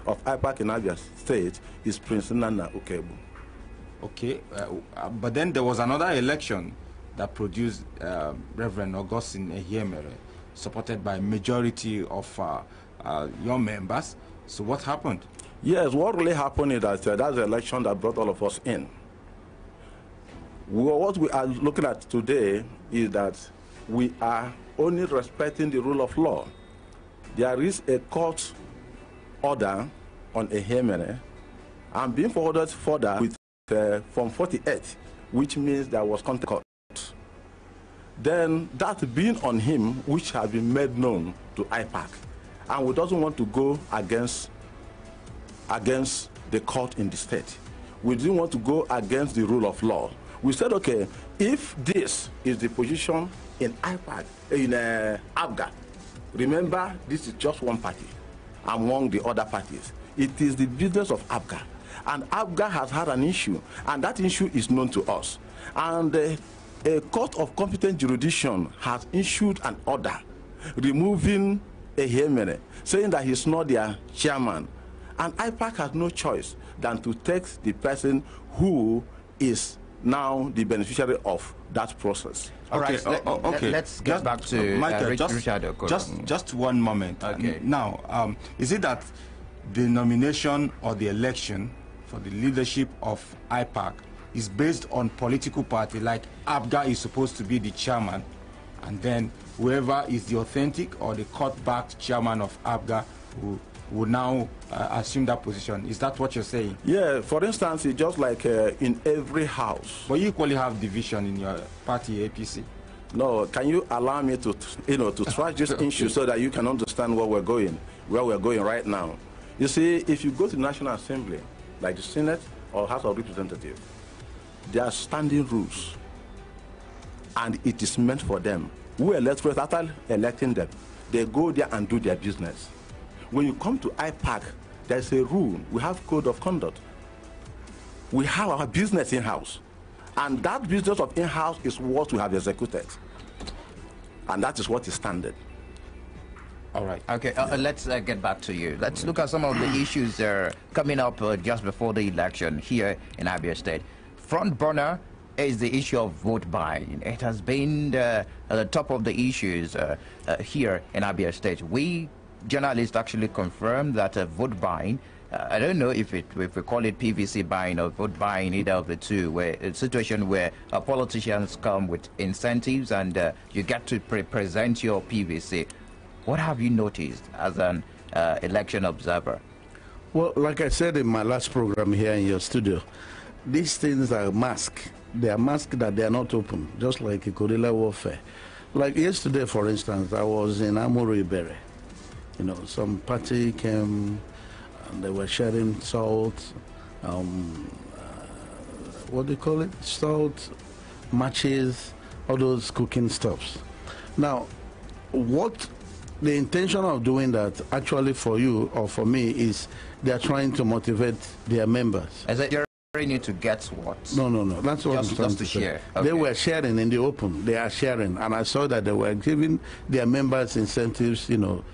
of IPAC in Abia State is Prince Nana Ukebu. Okay, but then there was another election that produced Reverend Augustine Ehiemere, supported by a majority of your members. So what happened? Yes, what really happened is that that's the election that brought all of us in. What we are looking at today is that we are only respecting the rule of law. There is a court order on Ehiemere and being forwarded further with Form 48, which means there was contempt court. Then that being on him, which has been made known to IPAC, and we doesn't want to go against the court in the state. We didn't want to go against the rule of law. We said, okay, if this is the position in IPAC, in ABGA, remember this is just one party among the other parties. It is the business of ABGA. And ABGA has had an issue, and that issue is known to us. And a court of competent jurisdiction has issued an order removing Ehiemere, saying that he's not their chairman. And IPAC has no choice than to take the person who is now the beneficiary of that process. All right, okay. Let's get back to Michael, Richard. Just one moment. Okay. Now, is it that the nomination or the election for the leadership of IPAC is based on political party, like ABGA is supposed to be the chairman, and then whoever is the authentic or the court-backed chairman of ABGA will now assume that position? Is that what you're saying? Yeah, for instance, it's just like in every house. But you equally have division in your party, APC. No, can you allow me to trash this issue so that you can understand where we're going right now? You see, if you go to the National Assembly, like the Senate or House of Representatives, there are standing rules, and it is meant for them. We electors, after electing them, they go there and do their business. When you come to IPAC, there's a rule. We have code of conduct. We have our business in-house. And that business of in-house is what we have executed. And that is what is standard. All right. Okay, let's get back to you. Let's look at some of the issues coming up just before the election here in Abia State. Front burner is the issue of vote buying. It has been at the top of the issues here in Abia State. We journalists actually confirmed that vote buying, I don't know if we call it PVC buying or vote buying, either of the two, where a situation where politicians come with incentives and you get to present your PVC. What have you noticed as an election observer? Well, like I said in my last program here in your studio, these things are masks. They are masks that they are not open, just like a guerrilla warfare. Like yesterday, for instance, I was in Amuru Ibere. You know, some party came and they were sharing salt, what do you call it? Salt, matches, all those cooking stuffs. Now, what the intention of doing that actually for you or for me is they're trying to motivate their members. As a need to get what? No. That's what I'm trying to share. Okay. They were sharing in the open. They are sharing, and I saw that they were giving their members incentives, you know,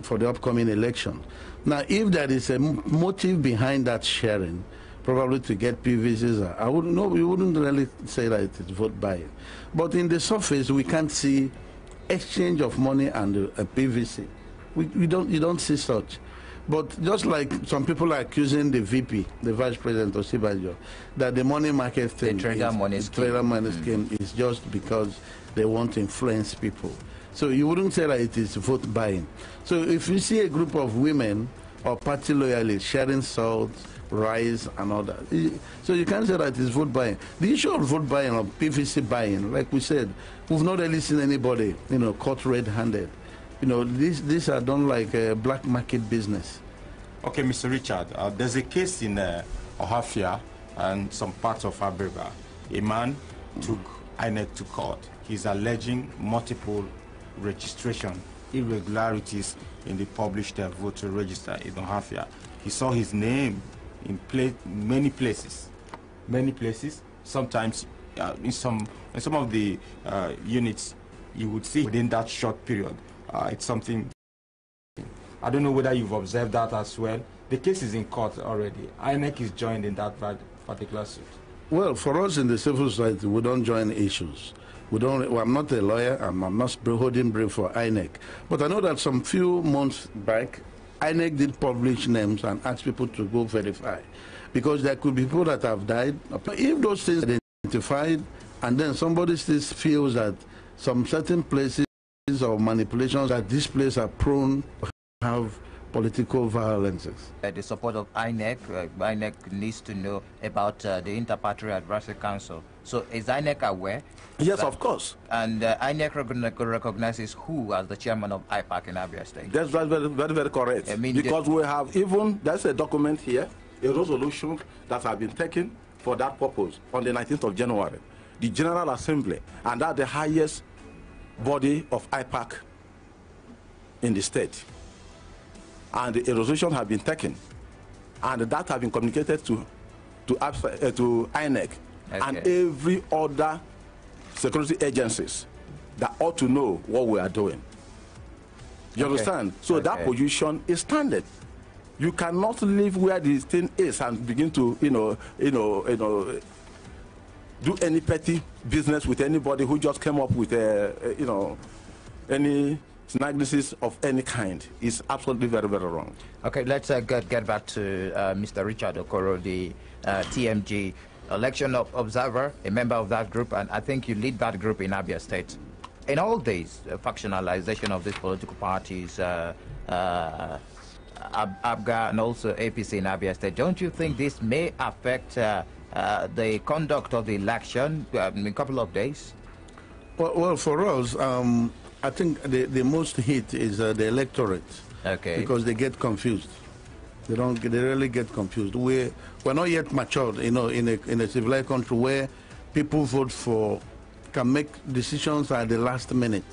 for the upcoming election. Now, if there is a motive behind that sharing, probably to get PVCs, I wouldn't know. We wouldn't really say that it is vote buying. But in the surface, we can't see exchange of money and a PVC. You don't see such. But just like some people are accusing the VP, the Vice President of Sibajo, that the money market thing, the trader money scheme is just because they want to influence people. So you wouldn't say that it is vote buying. So if you see a group of women or party loyalists sharing salt, rice, and all that, so you can't say that it is vote buying. The issue of vote buying or PVC buying, like we said, we've not really seen anybody, caught red-handed. These are done like a black market business. Okay, Mr. Richard, there's a case in Ohafia and some parts of Abrega. A man took INEC to court. He's alleging multiple registration irregularities in the published voter register in Ohafia. He saw his name in many places. Sometimes in some of the units, you would see within that short period. It's something, I don't know whether you've observed that as well, The case is in court already. INEC is joined in that particular suit. Well, for us in the civil society, we don't join issues. Well, I'm not a lawyer. I'm not holding brief for INEC. But I know that some few months back, INEC did publish names and ask people to go verify. Because there could be people that have died. If those things are identified, and then somebody still feels that some certain places or manipulations that these places are prone to have political violences. The support of INEC, INEC needs to know about the Inter-Party Advisory Council. So is INEC aware? Yes, of course. And INEC recognizes who as the chairman of IPAC in Abia State? That's very correct. I mean, because we have even, there's a document here, a resolution that has been taken for that purpose on the 19th of January. The General Assembly, and that's the highest body of IPAC in the state. And the resolution has been taken, and that has been communicated to INEC, okay, and every other security agencies that ought to know what we are doing. You understand? So that position is standard. You cannot live where the thing is and begin to, do any petty business with anybody who just came up with, any negligence of any kind. Is absolutely very, very wrong. Okay, let's get back to Mr. Richard Okoro, the TMG election observer, a member of that group, and I think you lead that group in Abia State. In all this factionalization of these political parties, ABGA and also APC in Abia State, don't you think this may affect the conduct of the election in a couple of days? Well, for us, I think the most hit is the electorate. Okay. Because they get confused. They really get confused. We're not yet matured, in a civilized country where people vote for, can make decisions at the last minute.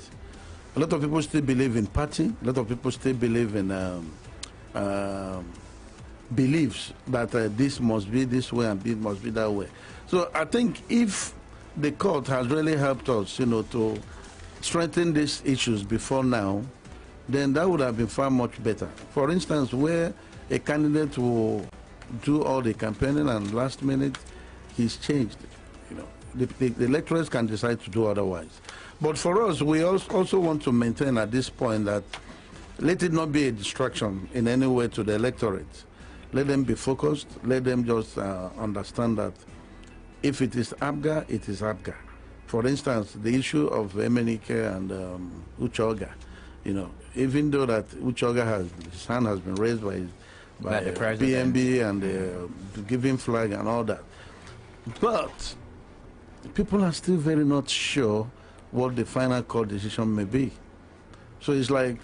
A lot of people still believe in party. A lot of people still believe in beliefs that this must be this way and this must be that way. So I think if the court has really helped us, to strengthen these issues before now, then that would have been far much better. For instance, where a candidate will do all the campaigning and last minute he's changed, the electors can decide to do otherwise. But for us, we also want to maintain at this point that let it not be a distraction in any way to the electorate. Let them be focused. Let them just understand that if it is ABGA, it is ABGA. For instance, the issue of Emenike and Uchoga, even though that Uchoga his hand has been raised by the PMB and the giving flag and all that, but people are still very not sure what the final court decision may be. So it's like,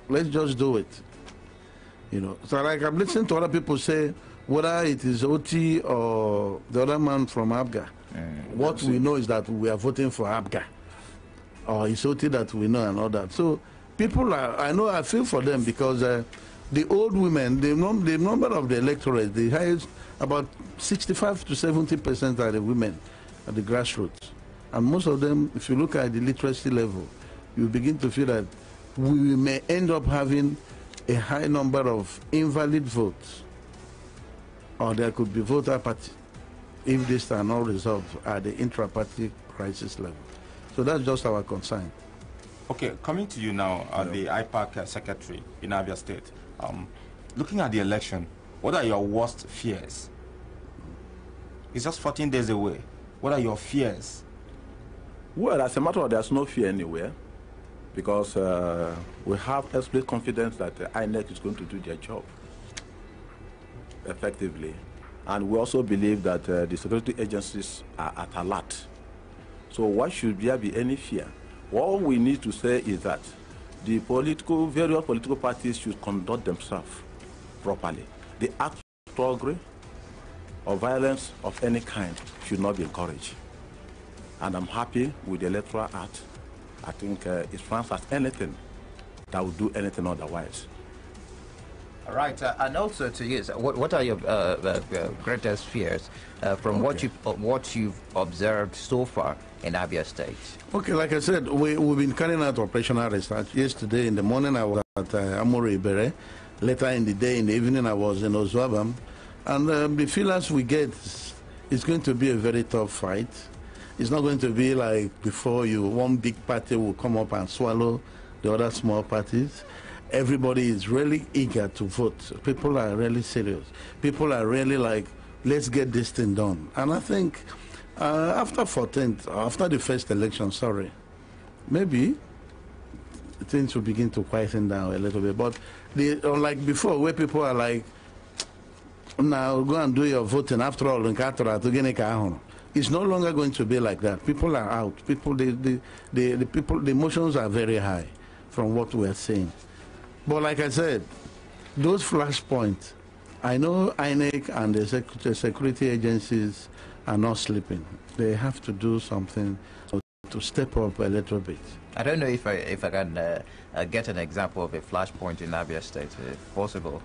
let's just do it. So like I'm listening to other people say, whether it is OT or the other man from ABGA, what we know is that we are voting for ABGA, or it's OT that we know and all that. So people I feel for them because the old women, the number of the electorate, the highest, about 65 to 70% are the women at the grassroots. And most of them, if you look at the literacy level, you begin to feel that we may end up having a high number of invalid votes, or there could be voter apathy if these are not resolved at the intra-party crisis level. So that's just our concern. Okay, coming to you now, the IPAC secretary in Abia State. Looking at the election, what are your worst fears? It's just 14 days away. What are your fears? Well, as a matter of, there's no fear anywhere, because we have absolute confidence that INEC is going to do their job effectively. And we also believe that the security agencies are at alert. So why should there be any fear? What we need to say is that the various political parties should conduct themselves properly. The act of struggle or violence of any kind should not be encouraged. And I'm happy with the Electoral Act. I think it stands as anything that would do anything otherwise. All right, and also to you, what are your greatest fears from what you've observed so far in Abia State? Okay, like I said, we've been carrying out operational research. Yesterday in the morning, I was at Amuri Ibere, later in the day, in the evening, I was in Oswabam. And the feelers we get, it's going to be a very tough fight. It's not going to be like before one big party will come up and swallow the other small parties. Everybody is really eager to vote. People are really serious. People are really like, let's get this thing done. And I think after the first election, maybe things will begin to quieten down a little bit. But unlike before, where people are like, now go and do your voting after all, it's no longer going to be like that. People are out. The emotions are very high from what we are seeing. But like I said, those flashpoints, I know INEC and the security agencies are not sleeping. They have to do something to step up a little bit. I don't know if I can get an example of a flashpoint in Abia State, if possible.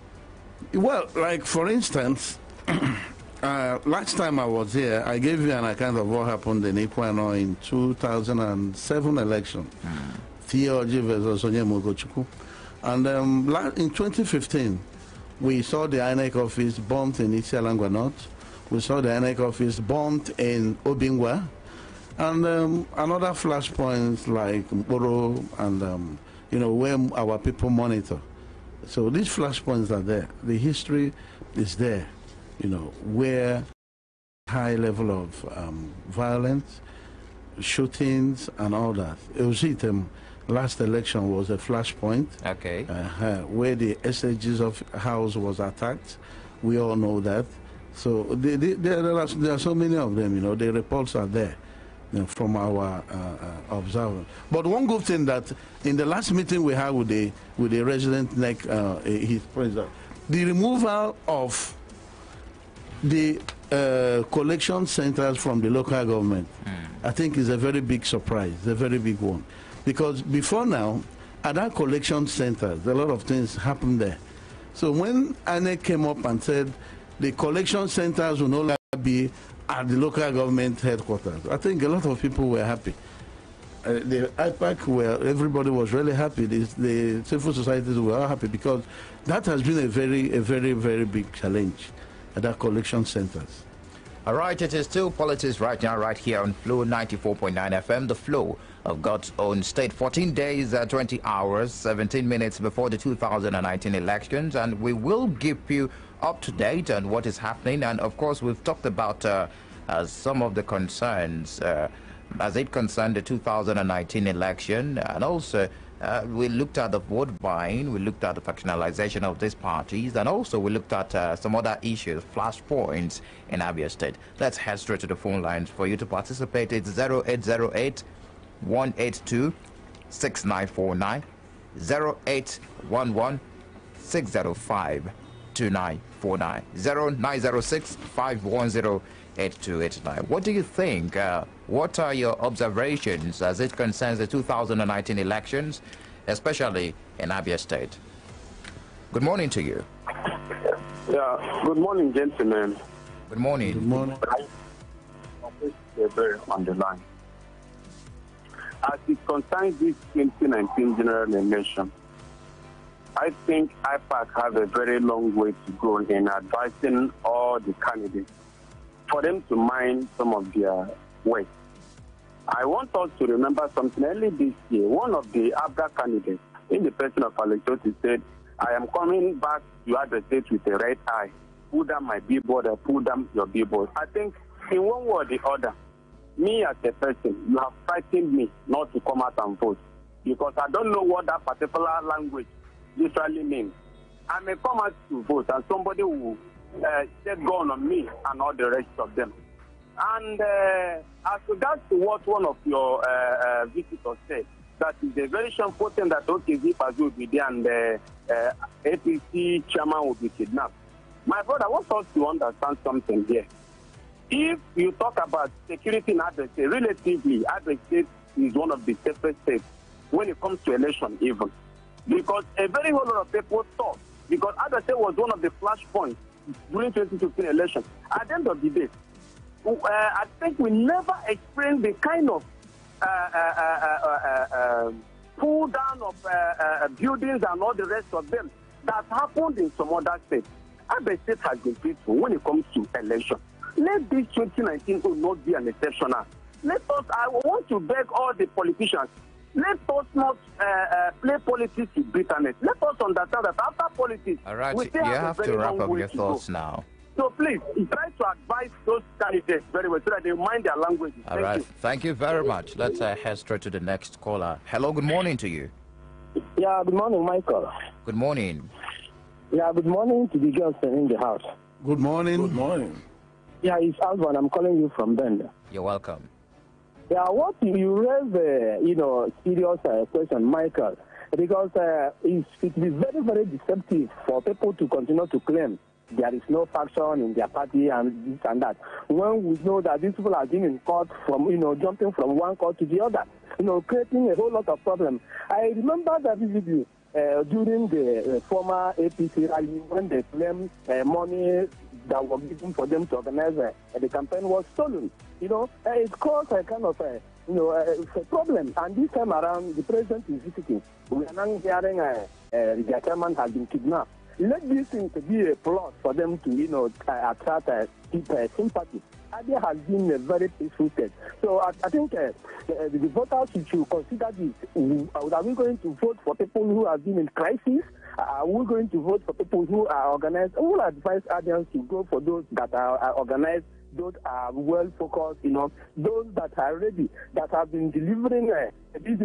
Well, like for instance, last time I was here, I gave you an account of what happened in Ikwano in 2007 election. Theoji versus Onyemogochukwu. And in 2015, we saw the INEC office bombed in Isialangwa North. We saw the INEC office bombed in Obingwa. And another flashpoints like Mboro and, where our people monitor. So these flashpoints are there. The history is there, where high level of violence, shootings, and all that. Last election was a flashpoint. Okay. Where the SAG's of house was attacked. We all know that. So there are so many of them. The reports are there. From our observation. But one good thing that in the last meeting we had with the resident his president, the removal of the collection centers from the local government, I think is a very big surprise, a very big one. Because before now, at our collection centers, a lot of things happened there. So when ANEC came up and said the collection centers will no longer be at the local government headquarters, I think a lot of people were happy. The IPAC, where everybody was really happy, the civil societies were all happy because that has been a very, very big challenge at our collection centers. All right, it is still politics right now, right here on Flow 94.9 FM, the flow of God's own state. 14 days, 20 hours, 17 minutes before the 2019 elections, and we will give you up to date on what is happening. And of course, we've talked about some of the concerns as it concerned the 2019 election, and also we looked at the vote buying, we looked at the factionalization of these parties, and also we looked at some other issues, flashpoints in Abia State. Let's head straight to the phone lines for you to participate. It's 0808 182 6949, 0811 605 2949, 0906 510 8289. What do you think? What are your observations as it concerns the 2019 elections, especially in Abia State? Good morning to you. Yeah, good morning, gentlemen. Good morning. Good morning. On the line. As it concerns this 2019 general election, I think IPAC has a very long way to go in advising all the candidates for them to mind some of their ways. I want us to remember something. Early this year, one of the ABGA candidates, in the person of Alexoti, said, I am coming back to Abia State with a red eye. Pull down my billboard or pull down your billboard. I think in one way or the other, me as a person, you have frightened me not to come out and vote because I don't know what that particular language literally means. I may come out to vote and somebody will set gun on me and all the rest of them. And as regards to what one of your visitors said, that is a very shameful thing that OKZ will be there and the APC chairman will be kidnapped. My brother, I want us to understand something here. If you talk about security in Abia State, relatively, Abia State is one of the safest states when it comes to election even. Because a very whole lot of people thought, because Abia State was one of the flashpoints during 2015 election. At the end of the day, I think we never experienced the kind of pull down of buildings and all the rest of them that happened in some other states. Abia State has been faithful when it comes to election. Let this 2019 not be an exceptional. I want to beg all the politicians, let us not play politics with bitterness. Let us understand that after politics, all right, we still you have to wrap up your thoughts now. So please, try to advise those candidates very well so that they mind their language. All right, thank you very much. Let's head straight to the next caller. Hello, good morning to you. Yeah, good morning, Michael. Good morning. Yeah, good morning to the girls in the house. Good morning. Good morning. Yeah, it's Alvan. I'm calling you from Bend. You're welcome. Yeah, what you raised, serious question, Michael, because it is very, very deceptive for people to continue to claim there is no faction in their party and this and that. When we know that these people are being in court from, jumping from one court to the other, creating a whole lot of problems. I remember that vividly during the former APC rally when they claimed money that was given for them to organize the campaign was stolen. It caused a kind of a problem. And this time around, the president is visiting. We are now hearing the chairman has been kidnapped. Let this thing to be a plot for them to, attract sympathy. Abia has been a very peaceful state. So I think the voters should consider this. Are we going to vote for people who have been in crisis? Are we going to vote for people who are organized? I will advise Adians to go for those that are organized, those are well focused, those that are ready, that have been delivering these